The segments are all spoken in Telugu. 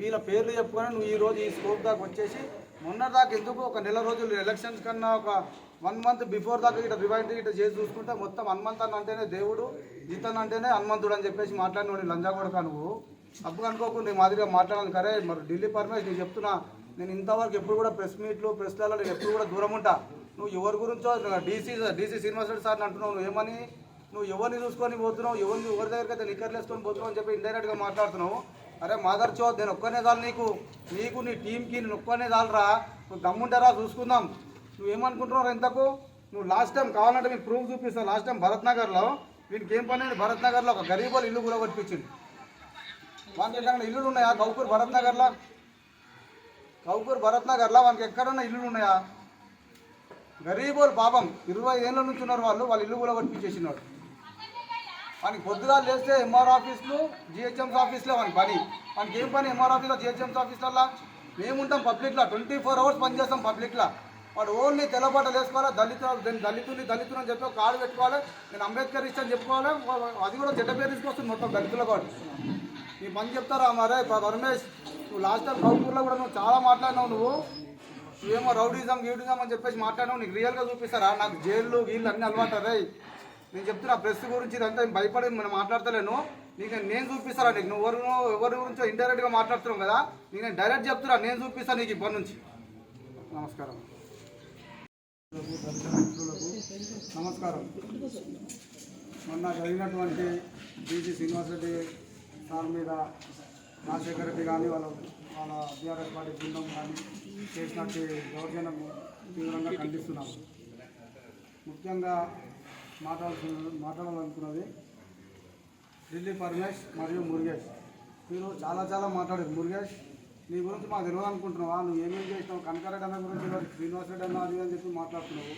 వీళ్ళ పేర్లు చెప్పుకొని నువ్వు ఈరోజు ఈ స్కోప్ దాకా వచ్చేసి మొన్నటిదాకా ఎందుకు ఒక నెల రోజులు ఎలక్షన్స్ కన్నా ఒక 1 month బిఫోర్ దాకా ఇట్లా రివైండ్ ఇట్లా చేసి చూసుకుంటే మొత్తం హనుమంతన్ అంటేనే దేవుడు, జితన్ అంటేనే హనుమంతుడు అని చెప్పేసి మాట్లాడినోడు లంజా కొడక నువ్వు. అప్పుడు అనుకోకుండా నీ మాదిరిగా మాట్లాడాలి కరే. మరి ఢిల్లీ పరమేష్ నేను చెప్తున్నా, నేను ఇంతవరకు ఎప్పుడు కూడా ప్రెస్ మీట్లు ప్రెస్లలో నేను ఎప్పుడు కూడా దూరం ఉంటా. నువ్వు ఎవరి గురించో డీసీ శ్రీనివాస్ రెడ్డి సార్ని అంటున్నావు. నువ్వు ఏమని నువ్వు ఎవరిని చూసుకొని పోతున్నావు, ఎవరి దగ్గరికి అయితే నిక్కర్లు వేసుకొని పోతున్నావు అని చెప్పి ఇండైరెక్ట్గా మాట్లాడుతున్నావు. అరే మాదర్ చో, నేను ఒక్కనే చాలు నీకు నీ టీంకి నేను ఒక్కనే చాలరా. నువ్వు దమ్ముంటారా చూసుకుందాం. నువ్వేమనుకుంటున్నావు ఇంతకు? నువ్వు లాస్ట్ టైం కావాలంటే మీకు ప్రూఫ్ చూపిస్తావు. లాస్ట్ టైం భరత్ నగర్లో వీనికి ఏం పని, భరత్ నగర్లో ఒక గరీబోలు ఇల్లు కూడా కొట్టించింది. వానికి ఎక్కడ ఇల్లులు ఉన్నాయా? గౌకూర్ భరత్ నగర్లో వానికి ఎక్కడున్న ఇల్లులు ఉన్నాయా? గరీబోలు పాపం 25 ఏళ్ళ నుంచి ఉన్నారు వాళ్ళు ఇల్లు కూడా కొట్టించేసినాడు. వానికి పొద్దుగా లేస్తే ఎంఆర్ ఆఫీసులు జిహెచ్ఎంసీ ఆఫీస్లో వానికి ఏం పని ఎంఆర్ ఆఫీస్లో జిహెచ్ఎంసీ ఆఫీసులలో మేముంటాం పబ్లిక్లో 24 hours పనిచేస్తాం పబ్లిక్లో. వాడు ఓన్లీ తెల్లబట్టలు వేసుకోవాలి, దళితుని అని చెప్పి కార్డు పెట్టుకోవాలి, నేను అంబేద్కర్ ఇష్టం చెప్పుకోవాలి. అది కూడా చెడ్డ పేరు తీసుకొస్తుంది మొత్తం దళితుల కాదు. నీ పని చెప్తారా మరే రమేష్? నువ్వు లాస్ట్ టైం గౌపూర్లో కూడా నువ్వు చాలా మాట్లాడినావు. నువ్వేమో రౌడీజం గీడిజం అని చెప్పేసి మాట్లాడినావు. నీకు రియల్గా చూపిస్తారా? నాకు జైళ్ళు గీళ్ళు అన్నీ అలవాటు రే. నేను చెప్తున్నా ప్రెస్ గురించి ఇదంతా భయపడి మనం మాట్లాడతలేను. నీకు నేను చూపిస్తారా? నీకు నువ్వు ఎవరి గురించో ఇండైరెక్ట్గా మాట్లాడుతున్నావు కదా, నీకు నేను డైరెక్ట్ చెప్తున్నా. నేను చూపిస్తాను నీకు ఇప్పటి నుంచి. నమస్కారం. నమస్కారం. మొన్న జరిగినటువంటి డీసీ శ్రీనివాస్ రెడ్డి సార్ మీద రాజశేఖర రెడ్డి కానీ వాళ్ళ బీఆర్ఎస్ పార్టీ బృందం కానీ చేసినట్టు దౌర్జన్యం తీవ్రంగా ఖండిస్తున్నాము. ముఖ్యంగా మాట్లాడాలనుకున్నది ఢిల్లీ పరమేష్ మరియు మురుగేష్. మీరు చాలా మాట్లాడారు. మురుగేష్, నీ గురించి మాకు తెలియదు అనుకుంటున్నావా? నువ్వు ఏమేమి చేసినావు? కనకారెడ్డి అన్న గురించి శ్రీనివాస్ రెడ్డి అన్న అది అని చెప్పి మాట్లాడుతున్నావు.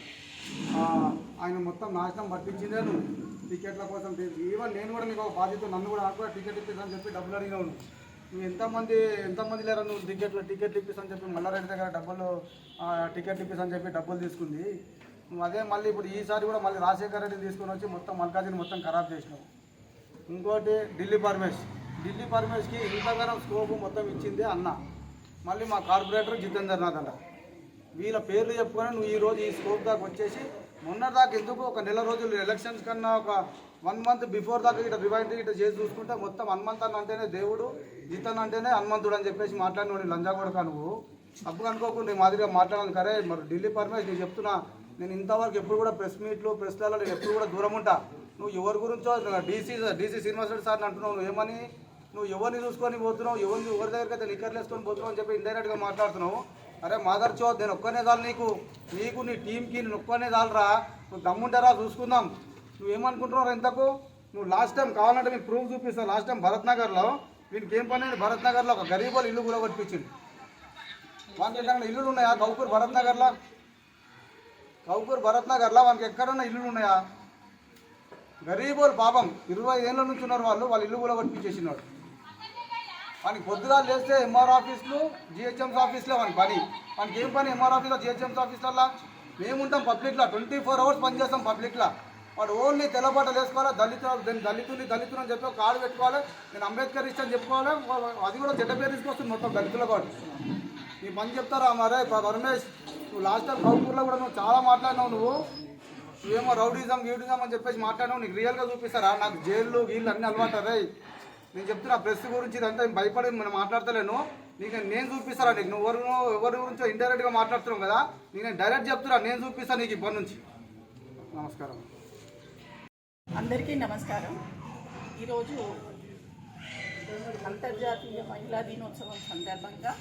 ఆయన మొత్తం నాశనం పట్టించిందే నువ్వు టికెట్ల కోసం. ఈవెన్ నేను కూడా నీకు ఒక బాధ్యత, నన్ను కూడా నాకు కూడా టికెట్ ఇప్పిస్తాను చెప్పి డబ్బులు అడిగినావు. నువ్వు ఎంతమంది లేరా నువ్వు టికెట్లు ఇప్పిస్తాను చెప్పి మల్లారెడ్డి దగ్గర టికెట్లు ఇప్పిస్తాను చెప్పి డబ్బులు తీసుకుంది. నువ్వు అదే మళ్ళీ ఇప్పుడు ఈసారి కూడా మళ్ళీ రాజశేఖర రెడ్డి తీసుకొని వచ్చి మొత్తం మల్కాజిని మొత్తం ఖరాబ్ చేసినావు. ఇంకోటి ఢిల్లీ పరమేష్కి ఇంతగానో స్కోప్ మొత్తం ఇచ్చింది అన్న. మళ్ళీ మా కార్పొరేటర్ జితేందర్ నాథ్ అంట. వీళ్ళ పేర్లు చెప్పుకొని నువ్వు ఈరోజు ఈ స్కోప్ దాకా వచ్చేసి మొన్నటిదాకా ఎందుకు ఒక నెల రోజులు ఎలక్షన్స్ కన్నా ఒక 1 month బిఫోర్ దాకా ఇట్లా రివైండ్ ఇట్లా చేసి చూసుకుంటే మొత్తం హనుమంతన్ అంటేనే దేవుడు, జితన్ అంటేనే హనుమంతుడు అని చెప్పేసి మాట్లాడినోడు లంజా కొడక నువ్వు. అప్పుడు అనుకోకుండా నీ మాదిరిగా మాట్లాడాలి కరే. మరి ఢిల్లీ పరమేష్ నేను చెప్తున్నా, నేను ఇంతవరకు ఎప్పుడు కూడా ప్రెస్ మీట్లు ప్రెస్లలో నేను ఎప్పుడు కూడా దూరం ఉంటా. నువ్వు ఎవరి గురించో డీసీ శ్రీనివాస్ రెడ్డి సార్ని అంటున్నావు. నువ్వు ఏమని నువ్వు ఎవరిని చూసుకొని పోతున్నావు, ఎవరి దగ్గరికి అయితే నిక్కర్లు వేసుకొని పోతున్నావు అని చెప్పి ఇండైరెక్ట్గా మాట్లాడుతున్నావు. అరే మాదర్ చో, నేను ఒక్కనే చాలు నీకు నీ టీంకి నేను ఒక్కనే చాలరా. నువ్వు దమ్ముంటారా చూసుకుందాం. నువ్వేమనుకుంటున్నావు ఇంతకు? నువ్వు లాస్ట్ టైం కావాలంటే మీకు ప్రూఫ్ చూపిస్తావు. లాస్ట్ టైం భరత్ నగర్లో వీనికి ఏం పని, భరత్ నగర్లో ఒక గరీబోలు ఇల్లు కూడా కొట్టించింది. వానికి ఎక్కడ ఇల్లులు ఉన్నాయా? గౌకూర్ భరత్ నగర్లో వానికి ఎక్కడున్న ఇల్లులు ఉన్నాయా? గరీబోలు పాపం 25 ఏళ్ళ నుంచి ఉన్నారు వాళ్ళు ఇల్లు కూడా కొట్టించేసినాడు. వానికి పొద్దుగా లేస్తే ఎంఆర్ ఆఫీసులు జిహెచ్ఎంసీ ఆఫీస్లో వానికి ఏం పని ఎంఆర్ ఆఫీస్లో జిహెచ్ఎంసీ ఆఫీసులలో మేముంటాం పబ్లిక్లో 24 hours పనిచేస్తాం పబ్లిక్లో. వాడు ఓన్లీ తెల్లబట్టలు వేసుకోవాలి, దళితుని అని చెప్పి కార్డు పెట్టుకోవాలి, నేను అంబేద్కర్ ఇష్టం చెప్పుకోవాలి. అది కూడా చెడ్డ పేరు తీసుకొస్తుంది మొత్తం దళితుల కాదు. నీ పని చెప్తారా మరే రమేష్? నువ్వు లాస్ట్ టైం గౌపూర్లో కూడా నువ్వు చాలా మాట్లాడినావు. నువ్వేమో రౌడీజం గీడిజం అని చెప్పేసి మాట్లాడినావు. నీకు రియల్గా చూపిస్తారా? నాకు జైళ్ళు గీళ్ళు అన్నీ అలవాటు రే. నేను చెప్తున్నా ప్రెస్ గురించి ఇదంతా భయపడి మనం మాట్లాడతలేను. నీకు నేను చూపిస్తారా? నీకు నువ్వు ఎవరి గురించో ఇండైరెక్ట్గా మాట్లాడుతున్నావు కదా, నీకు నేను డైరెక్ట్ చెప్తున్నా. నేను చూపిస్తాను నీకు ఇప్పటి నుంచి. నమస్కారం. అందరికీ నమస్కారం. ఈరోజు అంతర్జాతీయ మహిళా దినోత్సవం సందర్భంగా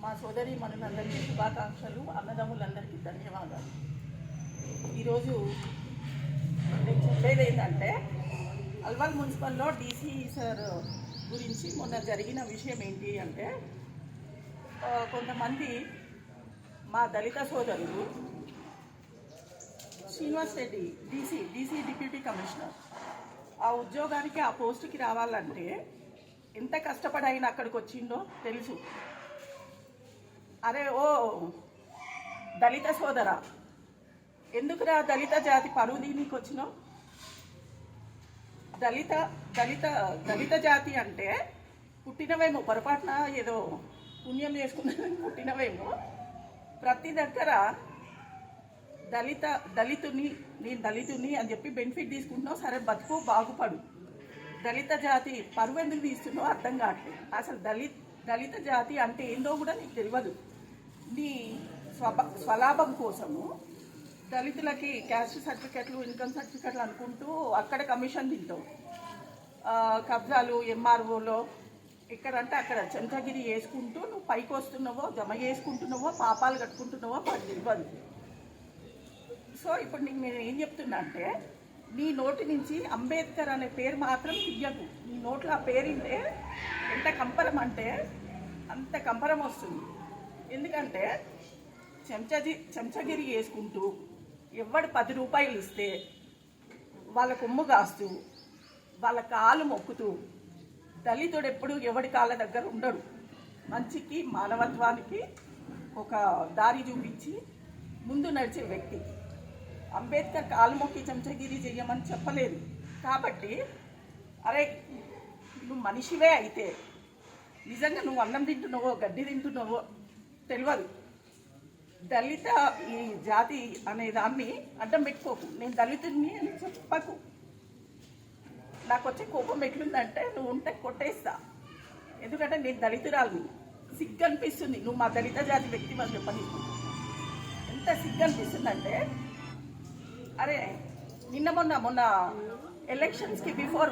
మా సోదరి మనులందరికీ శుభాకాంక్షలు, అన్నదమ్ములందరికీ ధన్యవాదాలు. ఈరోజు నేను చెప్పేది ఏంటంటే, అల్వాల్ మున్సిపల్లో డీసీ సార్ గురించి మొన్న జరిగిన విషయం ఏంటి అంటే, కొంతమంది మా దళిత సోదరులు Srinivas Reddy DC deputy commissioner ఆ ఉద్యోగానికి ఆ పోస్టుకి రావాలంటే ఎంత కష్టపడి ఆయన అక్కడికి వచ్చిందో తెలుసు. అరే ఓ దళిత సోదరా, ఎందుకురా దళిత జాతి పరువు దీనికి వచ్చినావు? దళిత జాతి అంటే పుట్టినవేమో పొరపాటున ఏదో పుణ్యం చేసుకున్న పుట్టినవేమో. ప్రతి దగ్గర నేను దళితుని అని చెప్పి బెనిఫిట్ తీసుకుంటున్నావు. సరే బతుకు బాగుపడు. దళిత జాతి పరువు ఎందుకు తీస్తున్నావు అర్థం కావట్లేదు. అసలు దళిత జాతి అంటే ఏందో కూడా నీకు తెలియదు. నీ స్వలాభం కోసము దళితులకి క్యాస్ట్ సర్టిఫికెట్లు, ఇన్కమ్ సర్టిఫికెట్లు అనుకుంటూ అక్కడ కమిషన్ తింటావు. కబ్జాలు ఎంఆర్ఓలో ఎక్కడంటే అక్కడ చెంచగిరి వేసుకుంటూ నువ్వు పైకి వస్తున్నావో, జమ చేసుకుంటున్నావో, పాపాలు కట్టుకుంటున్నావో మాకు తెలియదు. సో ఇప్పుడు నీకు నేను ఏం చెప్తున్నా అంటే, నీ నోటి నుంచి అంబేద్కర్ అనే పేరు మాత్రం తీయకు. నీ నోట్లో ఆ పేరింటే ఎంత కంపరం అంటే అంత కంపరం వస్తుంది. ఎందుకంటే చెంచగిరి వేసుకుంటూ ఎవడు 10 రూపాయలు ఇస్తే వాళ్ళ కొమ్ము కాస్తూ వాళ్ళ కాలు మొక్కుతూ, దళితుడు ఎప్పుడు ఎవడి కాళ్ళ దగ్గర ఉండడు. మంచికి మానవత్వానికి ఒక దారి చూపించి ముందు నడిచే వ్యక్తి. అంబేద్కర్ కాలు మొక్కి చెంచగిరి చెయ్యమని చెప్పలేదు. కాబట్టి అరే నువ్వు మనిషివే అయితే నిజంగా నువ్వు అన్నం తింటున్నావో గడ్డి తింటున్నావో తెలియదు. దళిత ఈ జాతి అనే దాన్ని అడ్డం పెట్టుకోకు. నేను దళితుడిని అని చెప్పకు. నాకు వచ్చే కోపం ఎట్లుందంటే నువ్వు ఉంటే కొట్టేస్తా. ఎందుకంటే నేను దళితురాలు. సిగ్గు అనిపిస్తుంది నువ్వు మా దళిత జాతి వ్యక్తి అని చెప్పని. ఎంత సిగ్గు అనిపిస్తుందంటే, అరే మొన్న ఎలక్షన్స్కి బిఫోర్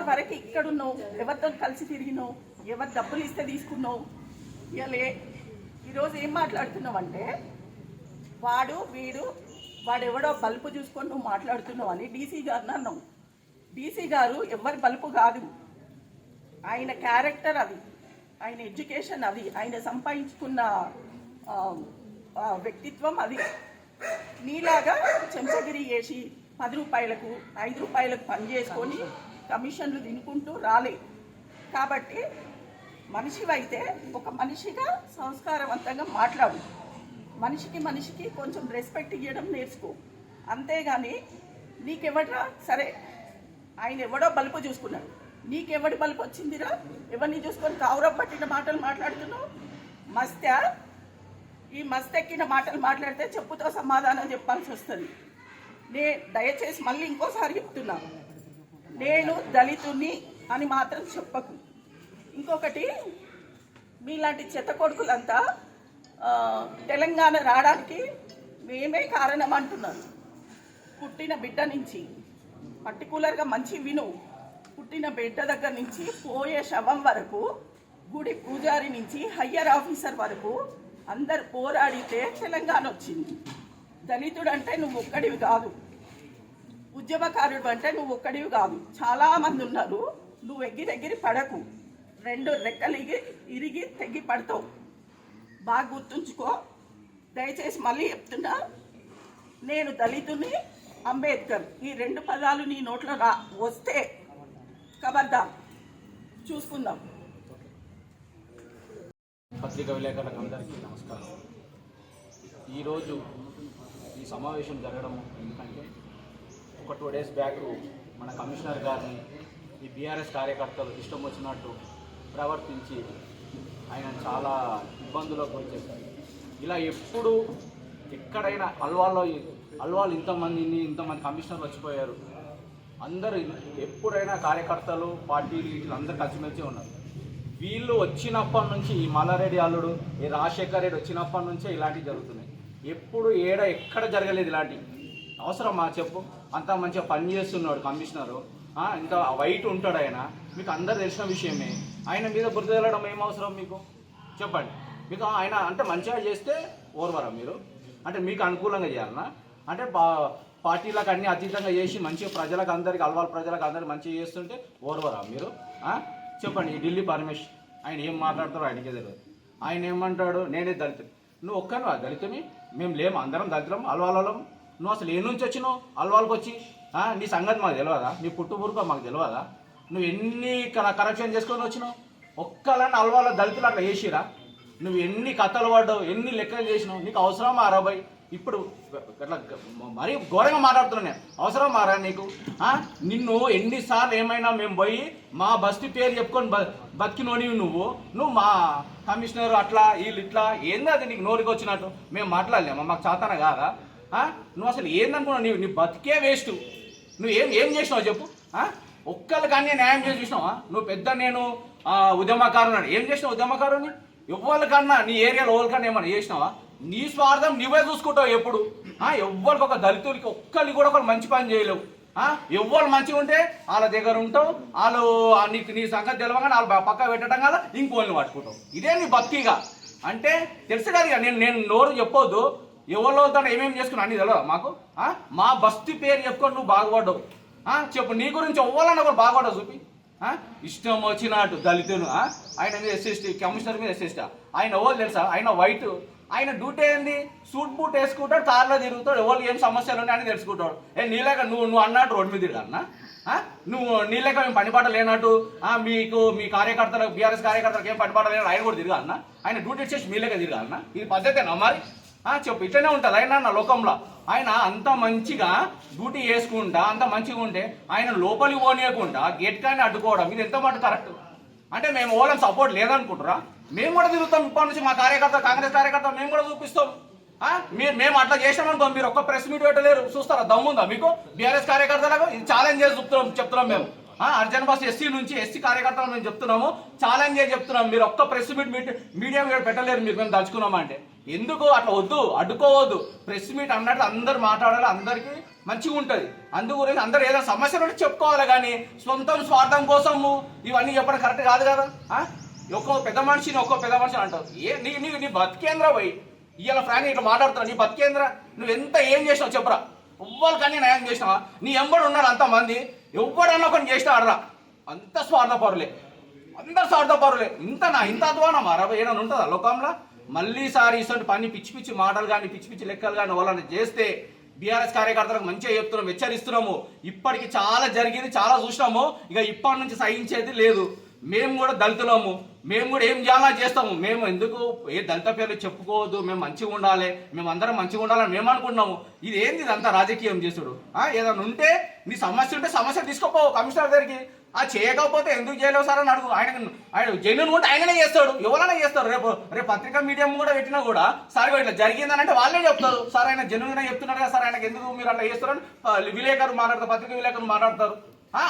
వరకు ఇక్కడున్నావు, ఎవరితో కలిసి తిరిగినావు, ఎవరు డబ్బులు ఇస్తే తీసుకున్నావు. ఈరోజు ఏం మాట్లాడుతున్నావు అంటే వాడెవడో బల్బు చూసుకొని నువ్వు మాట్లాడుతున్నావు అని డీసీ గారిని అన్నావు. డీసీ గారు ఎవరి బల్బు కాదు. ఆయన క్యారెక్టర్ అది, ఆయన ఎడ్యుకేషన్ అది, ఆయన సంపాదించుకున్న వ్యక్తిత్వం అది. నీలాగా చెంచగిరి చేసి 10 రూపాయలకు 5 రూపాయలకు పని చేసుకొని కమిషన్లు తినుకుంటూ రాలే. కాబట్టి మనిషివైతే ఒక మనిషిగా సంస్కారవంతంగా మాట్లాడు. మనిషికి కొంచెం రెస్పెక్ట్ ఇవ్వడం నేర్చుకో. అంతేగాని నీకెవడరా, సరే ఆయన ఎవడో బలుపు చూసుకున్నాడు, నీకెవడి బలుపు వచ్చిందిరా? ఎవరిని చూసుకొని కావురం పట్టిన మాటలు మాట్లాడుతున్నావు? ఈ మస్తెక్కిన మాటలు మాట్లాడితే చెప్పుతో సమాధానం చెప్పాల్సి వస్తుంది. దయచేసి మళ్ళీ ఇంకోసారి చెప్తున్నా, నేను దళితుని అని మాత్రం చెప్పకు. ఇంకొకటి, మీలాంటి చెత్త కొడుకులంతా తెలంగాణ రావడానికి మేమే కారణం అంటున్నారు. పుట్టిన బిడ్డ నుంచి పర్టికులర్గా మంచి విను, పుట్టిన బిడ్డ దగ్గర నుంచి పోయే శవం వరకు, గుడి పూజారి నుంచి హయ్యర్ ఆఫీసర్ వరకు అందరు పోరాడితే తెలంగాణ వచ్చింది. దళితుడు అంటే నువ్వు ఒక్కడివి కాదు, ఉద్యమకారుడు అంటే నువ్వు ఒక్కడివి కాదు, చాలామంది ఉన్నారు. నువ్వు ఎగిరెగిరి పడకు, 2 రెక్కలు ఇరిగి తెగి పడతావు. బాగా గుర్తుంచుకో. దయచేసి మళ్ళీ చెప్తున్నా, నేను దళితుని, అంబేద్కర్ ఈ 2 పదాలు నీ నోట్లో వస్తే ఖబర్దార్, చూసుకుందాం. పత్రికా విలేకరులకు అందరికీ నమస్కారం. ఈరోజు ఈ సమావేశం జరగడం ఎందుకంటే, ఒక 2 డేస్ బ్యాక్ మన కమిషనర్ గారిని ఈ బీఆర్ఎస్ కార్యకర్తలు ఇష్టం వచ్చినట్టు ప్రవర్తించి ఆయన చాలా ఇబ్బందులకు వచ్చేసారు. ఇలా ఎప్పుడు ఎక్కడైనా అల్వాళ్ళు ఇంతమంది కమిషనర్లు వచ్చిపోయారు. అందరూ ఎప్పుడైనా కార్యకర్తలు, పార్టీలు వీళ్ళందరూ కలిసిమెలిసి ఉన్నారు. వీళ్ళు వచ్చినప్పటి నుంచి, ఈ మల్లారెడ్డి అల్లుడు, ఈ రాజశేఖర్ రెడ్డి వచ్చినప్పటి నుంచే ఇలాంటివి జరుగుతున్నాయి. ఎప్పుడు ఎక్కడ జరగలేదు ఇలాంటివి. అవసరమా చెప్పు? అంత మంచిగా పని చేస్తున్నాడు కమిషనరు, ఇంత వైట్ ఉంటాడు ఆయన, మీకు అందరు తెలిసిన విషయమే. ఆయన మీద బురద వెళ్ళడం ఏం అవసరం మీకు? చెప్పండి. మీకు ఆయన అంటే మంచిగా చేస్తే ఓర్వరా మీరు? అంటే మీకు అనుకూలంగా చేయాలన్నా? అంటే పార్టీలకు అన్ని అతీతంగా చేసి మంచిగా ప్రజలకు అందరికి, అల్వాల్ ప్రజలకు అందరికి మంచిగా చేస్తుంటే ఓర్వరా మీరు? చెప్పండి. ఈ ఢిల్లీ పరమేష్ ఆయన ఏం మాట్లాడతారో ఆయనకే తెలియదు. ఆయన ఏమంటాడు, నేనే దళితుడు. నువ్వు ఒక్కను దళితుని, మేము లేము, అందరం దళితులం, అల్వాళ్ళం. నువ్వు అసలు ఏ నుంచి వచ్చినావు అల్వాళ్ళకి వచ్చి? నీ సంగతి మాకు తెలియదా? నీ పుట్టుబురుక మాకు తెలియదా? నువ్వు ఎన్ని కరప్షన్ చేసుకొని వచ్చినావు? ఒక్కలని అల్వాళ్ళ దళితులు అట్లా చేసిరా? నువ్వు ఎన్ని కథలు పడ్డావు, ఎన్ని లెక్కలు చేసినావు, నీకు అవసరమా 60? ఇప్పుడు అట్లా మరీ ఘోరంగా మాట్లాడుతున్నా నేను. అవసరం మారా నీకు? నిన్ను ఎన్నిసార్లు ఏమైనా మేము పోయి మా బస్తీ పేరు చెప్పుకొని బతికినోనివి నువ్వు మా కమిషనర్ అట్లా వీళ్ళు ఇట్లా ఏంది అది నీకు నోరికి వచ్చినట్టు మేము మాట్లాడలేమా? మాకు చాతన కాదా? నువ్వు అసలు ఏందనుకున్నావు? నీ బతికే వేస్ట్. నువ్వు ఏం చేసినావు చెప్పు? ఒక్కరికన్నా న్యాయం చేసి చూసినావా? నువ్వు పెద్ద నేను ఉద్యమకారుని ఏం చేసినావు? ఉద్యమకారుని ఎవరికన్నా నీ ఏరియాలో ఎవరికన్నా ఏమన్నా చేసినావా? నీ స్వార్థం నువ్వే చూసుకుంటావు ఎప్పుడు. ఎవ్వరికి ఒక దళితులకి ఒక్కరికి కూడా ఒకరు మంచి పని చేయలేవు. ఎవ్వరు మంచిగా ఉంటే వాళ్ళ దగ్గర ఉంటావు, వాళ్ళు నీ సంగతి తెలవగానే వాళ్ళు పక్క పెట్టడం కదా ఇంకోళ్ళని పట్టుకుంటావు. ఇదే నీ బతికిగా అంటే తెలుసు కదా. నేను నోరు చెప్పొద్దు, ఎవరిలో తను ఏమేమి చేసుకున్నా అన్ని తెలియదు మాకు. మా బస్తీ పేరు చెప్పుకొని నువ్వు బాగుపడ్డావు. చెప్పు, నీ గురించి ఎవ్వాలన్నా కూడా బాగుపడ్డావు చూపి. ఇష్టం వచ్చినట్టు దళితులు ఆయన మీద ఎస్ఎస్టీ, కమిషనర్ మీద ఎస్ఎస్టీ. ఆయన ఎవరు తెలుసా? ఆయన వైట్. ఆయన డ్యూటీ ఏంది? సూట్ బూట్ వేసుకుంటాడు, కార్లో తిరుగుతాడు, ఎవరికి ఏం సమస్యలు ఉన్నాయని తెలుసుకుంటాడు. నీలేక నువ్వు అన్నట్టు రోడ్డు మీద తిరగలన్నా? నువ్వు నీలేక మేము పనిపాట లేనట్టు మీ కార్యకర్తలకు, బీఆర్ఎస్ కార్యకర్తలకు ఏం పనిపాట లేనట్టు ఆయన కూడా తిరగాలన్నా? ఆయన డ్యూటీ చేసి మీలేక తిరగాలన్నా? ఇది పద్ధతేనా మరి? చెప్పు, ఇట్లనే ఉంటుంది ఆయన నా లోకంలో. ఆయన అంత మంచిగా డ్యూటీ చేసుకుంటా, అంత మంచిగా ఉంటే ఆయన లోపలికి పోనీయకుండా గేట్ కానీ అడ్డుకోవడం ఇది ఎంత మాట కరెక్ట్? అంటే మేము ఓలం సపోర్ట్ లేదనుకుంటారా? మేము కూడా తిరుగుతాం ఇప్పటి నుంచి. మా కార్యకర్త, కాంగ్రెస్ కార్యకర్త మేము కూడా చూపిస్తాం. మేము అట్లా చేసామనుకో మీరు ఒక్క ప్రెస్ మీట్ పెట్టలేరు. చూస్తారా? దమ్ముందా మీకు? బీఆర్ఎస్ కార్యకర్తలకు ఇది ఛాలెంజ్ చేసి చెప్తున్నాం మేము. అర్జున్ బాస్ ఎస్సీ నుంచి ఎస్సీ కార్యకర్తలు మేము చెప్తున్నాము, ఛాలెంజ్ చేసి చెప్తున్నాం. మీరు ఒక్క ప్రెస్ మీడియా పెట్టలేరు మీరు మేము దలుచుకున్నామంటే. ఎందుకు అట్లా? వద్దు, అడ్డుకోవద్దు. ప్రెస్ మీట్ అన్నట్టు అందరు మాట్లాడాలి, అందరికీ మంచిగా ఉంటుంది. అందు గురించి అందరు ఏదైనా సమస్యలు ఉంటే చెప్పుకోవాలి, కానీ సొంతం స్వార్థం కోసము ఇవన్నీ చెప్పడం కరెక్ట్ కాదు కదా. ఒక్కో పెద్ద మనిషిని అంటావు. నీ బతికేంద్ర పోయి ఇవాళ ఫ్రాంక్ ఇట్లా మాట్లాడుతున్నావు. నీ బతికేంద్ర నువ్వు ఎంత ఏం చేసినావు చెప్పరా? ఎవ్వరికన్నీ న్యాయం చేసినావా? నీ ఎంబడి ఉన్నారు అంతమంది, ఎవ్వడన్నా ఒకరిని చేసినా అడరా. అంత స్వార్థపరులే, అందరు స్వార్థపరులే. ఇంత అధ్వానం ఏమైనా ఉంటుందా లోకంలో? మళ్ళీసారి ఇటువంటి పని పిచ్చి పిచ్చి మాటలు కానీ పిచ్చి పిచ్చి లెక్కలు కానీ వాళ్ళని చేస్తే బీఆర్ఎస్ కార్యకర్తలకు మంచిగా చెప్తున్నాం, హెచ్చరిస్తున్నాము. ఇప్పటికి చాలా జరిగింది, చాలా చూసినాము. ఇక ఇప్పటి నుంచి సహించేది లేదు. మేము కూడా దళితులము, మేము కూడా ఏం చేయాలా చేస్తాము. మేము ఎందుకు ఏ దళిత పేర్లు చెప్పుకోవద్దు, మేము మంచిగా ఉండాలి, మేము అందరం మంచిగా ఉండాలని మేము అనుకుంటున్నాము. ఇది ఏంది ఇదంతా రాజకీయం చేసుడు? ఏదైనా ఉంటే నీ సమస్య ఉంటే సమస్య తీసుకోపో కమిషనర్ దగ్గరికి. చేయకపోతే ఎందుకు చేయలేవు సార్ అని అడుగు. ఆయన జెన్యున్ ఉంటే ఆయననే చేస్తాడు, ఎవరైనా చేస్తారు. రేపు పత్రికా మీడియం కూడా పెట్టినా కూడా సార్ ఇట్లా జరిగిందని అంటే వాళ్ళే చెప్తారు. సార్ ఆయన జెన్యున్గా చెప్తున్నారు కదా సార్, ఆయనకు ఎందుకు మీరు అట్లా చేస్తారని విలేకరులు మాట్లాడతారు, పత్రికా విలేకరులు మాట్లాడతారు.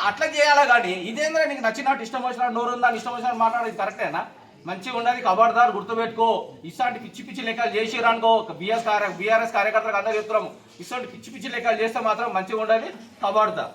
అట్లా చేయాలా కానీ ఇదేంద్రా నీకు నచ్చినట్టు ఇష్టం వచ్చినట్టు నోరు ఉందా ఇష్టం వచ్చినట్టు మాట్లాడేది కరెక్టేనా? మంచిగా ఉండదు. కబర్దార్ గుర్తుపెట్టుకో. ఇలాంటి పిచ్చి పిచ్చి లెక్కలు చేసిరనుకో బీఆర్ఎస్ కార్యకర్తలకు అందరూ చెప్తున్నాము. ఇలాంటి పిచ్చి పిచ్చి లెక్కలు చేస్తే మాత్రం మంచిగా ఉండాలి. కబర్దార్.